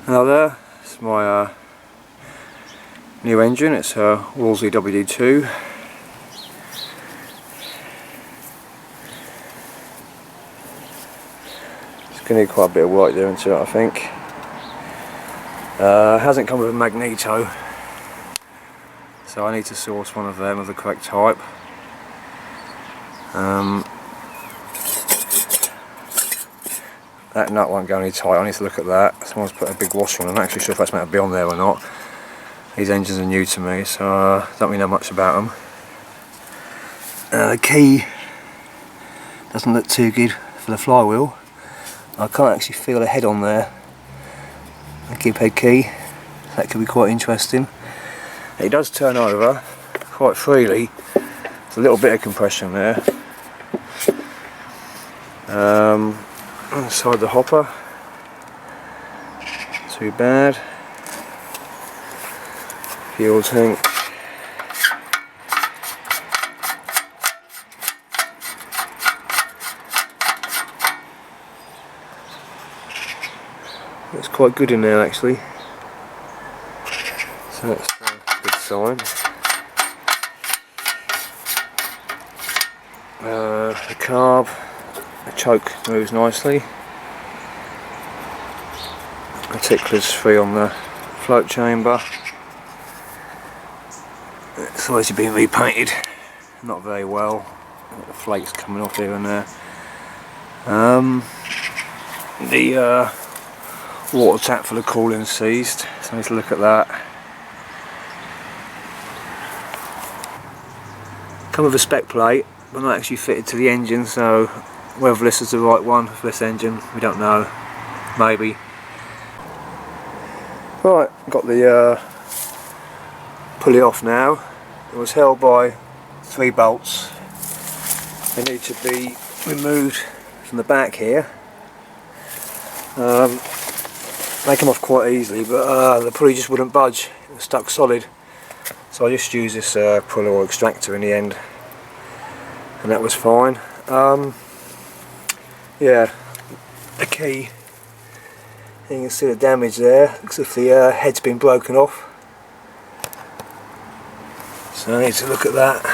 Hello there, it's my new engine. It's a Wolseley WD2. It's going to need quite a bit of work there into it, I think. Hasn't come with a magneto, so I need to source one of them of the correct type. That nut won't go any tight. I need to look at that. Someone's put a big washer on. I'm not actually sure if that's meant to be on there or not. These engines are new to me, so I don't really know much about them. The key doesn't look too good for the flywheel. I can't actually feel the head on there. The keep head key. That could be quite interesting. It does turn over quite freely. There's a little bit of compression there. Inside the hopper, too bad. Fuel tank. It's quite good in there actually, so that's a good sign. The carb, the choke moves nicely. The tickler's free on the float chamber. It's obviously been repainted, not very well. Got the flakes coming off here and there. The water tap for the cooling seized, so I need to look at that. Come with a spec plate, but not actually fitted to the engine, so whether this is the right one for this engine, we don't know. Maybe. Right, got the pulley off now. It was held by 3 bolts. They need to be removed from the back here. They come off quite easily, but the pulley just wouldn't budge. It was stuck solid. So I just used this pulley or extractor in the end, and that was fine. Yeah, the key. You can see the damage there. Looks as if the head's been broken off. So I need to look at that.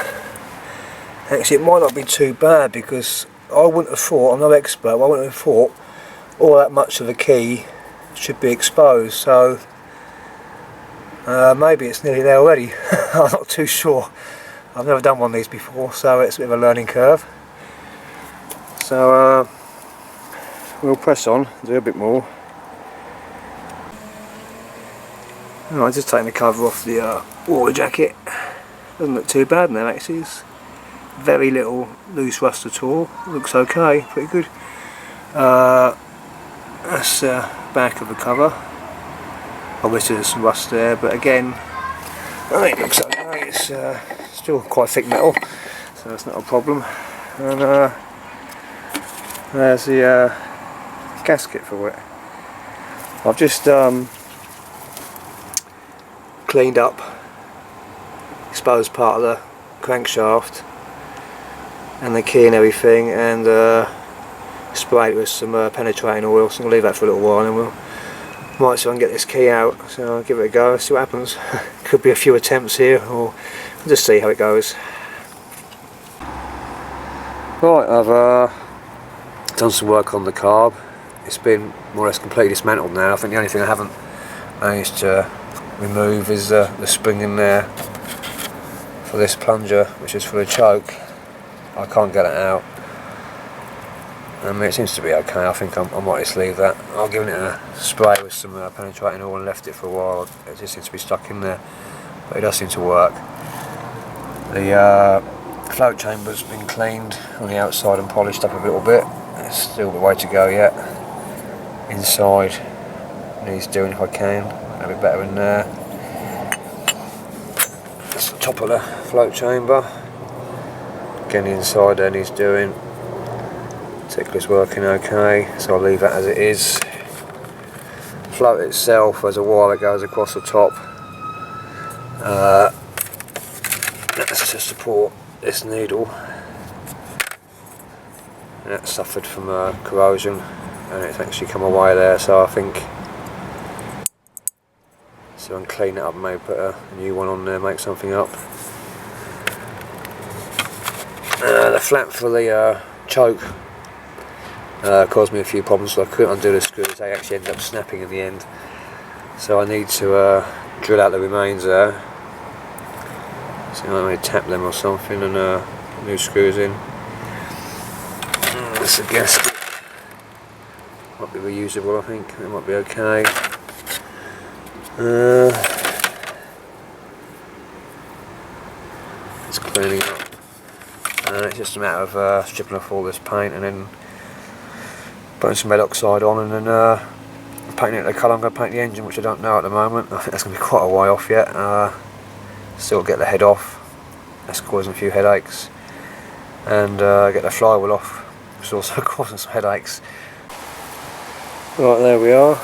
Actually, it might not be too bad, because I wouldn't have thought, I'm no expert, but I wouldn't have thought all that much of the key should be exposed. So maybe it's nearly there already. I'm not too sure. I've never done one of these before, so it's a bit of a learning curve. So we'll press on, do a bit more. Right, just taking the cover off the water jacket. Doesn't look too bad in there actually. It's very little loose rust at all. Looks okay, pretty good. That's the back of the cover. Obviously there's some rust there, but again, I think it looks okay. It's still quite thick metal, so that's not a problem. And there's the gasket for it. I've just cleaned up exposed part of the crankshaft and the key and everything, and sprayed it with some penetrating oil, so I'll leave that for a little while, and then might see if I can get this key out. So I'll give it a go, see what happens. Could be a few attempts here, or we'll just see how it goes. Right, I've done some work on the carb. It's been more or less completely dismantled now. I think the only thing I haven't managed to remove is the spring in there for this plunger, which is for the choke. I can't get it out. I mean, it seems to be okay. I think I might just leave that. I've given it a spray with some penetrating oil and left it for a while. It just seems to be stuck in there, but it does seem to work. The float chamber's been cleaned on the outside and polished up a little bit. It's still the way to go yet. Inside needs doing if I can. A bit better in there. That's the top of the float chamber. Again, the inside there needs doing. Tickler's working okay, so I'll leave that as it is. Float itself has a wire that goes across the top. That's to support this needle. And that suffered from corrosion, and it's actually come away there, so I think So I can clean it up and maybe put a new one on there, make something up. The flap for the choke caused me a few problems, so I couldn't undo the screws. They actually ended up snapping in the end. So I need to drill out the remains there. So I may tap them or something and new screws in. That's a gasket. Might be reusable, I think. It might be okay. It's cleaning up. It's just a matter of stripping off all this paint and then putting some red oxide on and then painting it the colour I'm going to paint the engine, which I don't know at the moment. I think that's going to be quite a way off yet. Still get the head off. That's causing a few headaches. And get the flywheel off, which is also causing some headaches. Right, there we are.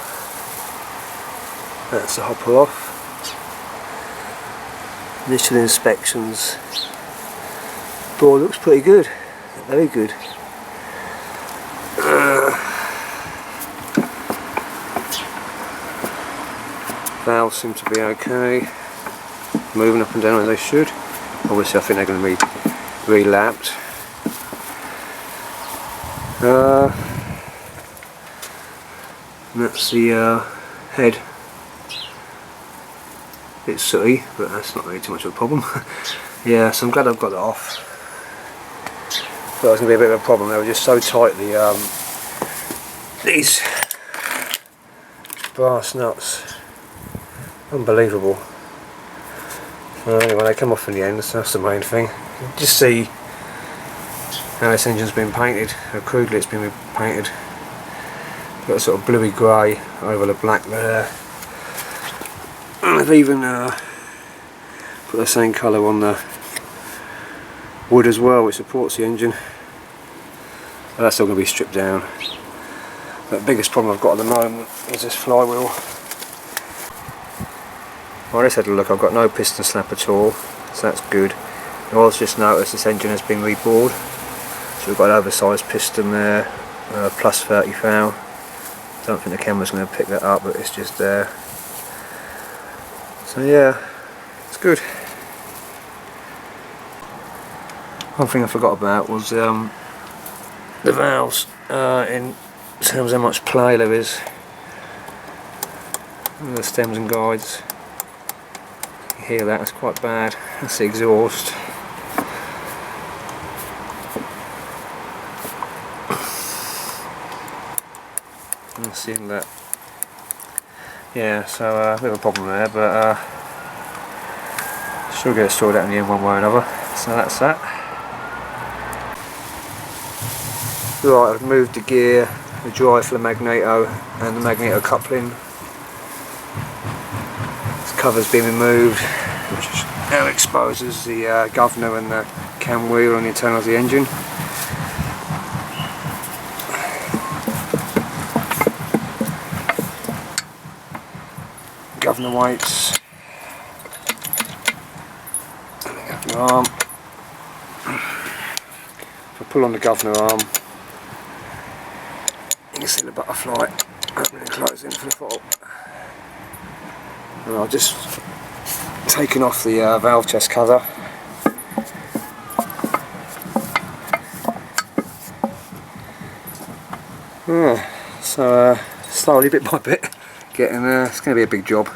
That's the hopper off. Initial inspections. Board looks pretty good, very good. Valves seem to be okay, moving up and down as they should. Obviously I think they're going to be re-lapped. That's the head. It's sooty, but that's not really too much of a problem. Yeah, so I'm glad I've got that off. That was going to be a bit of a problem. They were just so tight, these brass nuts. Unbelievable. So anyway, they come off in the end, so that's the main thing. You can just see how this engine's been painted, how crudely it's been painted. Got a sort of bluey grey over the black there. And I've even put the same colour on the wood as well, which supports the engine. But that's all going to be stripped down. But the biggest problem I've got at the moment is this flywheel. Well, I just had a look, I've got no piston slap at all, so that's good. I also just noticed this engine has been rebored. So we've got an oversized piston there, plus 30 thou. Don't think the camera's going to pick that up, but it's just there. So yeah, it's good. One thing I forgot about was the valves, in terms of how much play there is. The stems and guides. You hear that, it's quite bad. That's the exhaust. Let's see that. Yeah, so a bit of a problem there, but still get it sorted out in the end one way or another. So that's that. Right, I've moved the gear, the drive for the magneto and the magneto coupling. This cover's been removed, which now exposes the governor and the cam wheel and the internals of the engine. Governor weights, and the governor arm. If I pull on the governor arm, you can see the butterfly opening and closing for the throttle. And I've just taken off the valve chest cover. Yeah, so slowly, bit by bit, getting there. It's going to be a big job.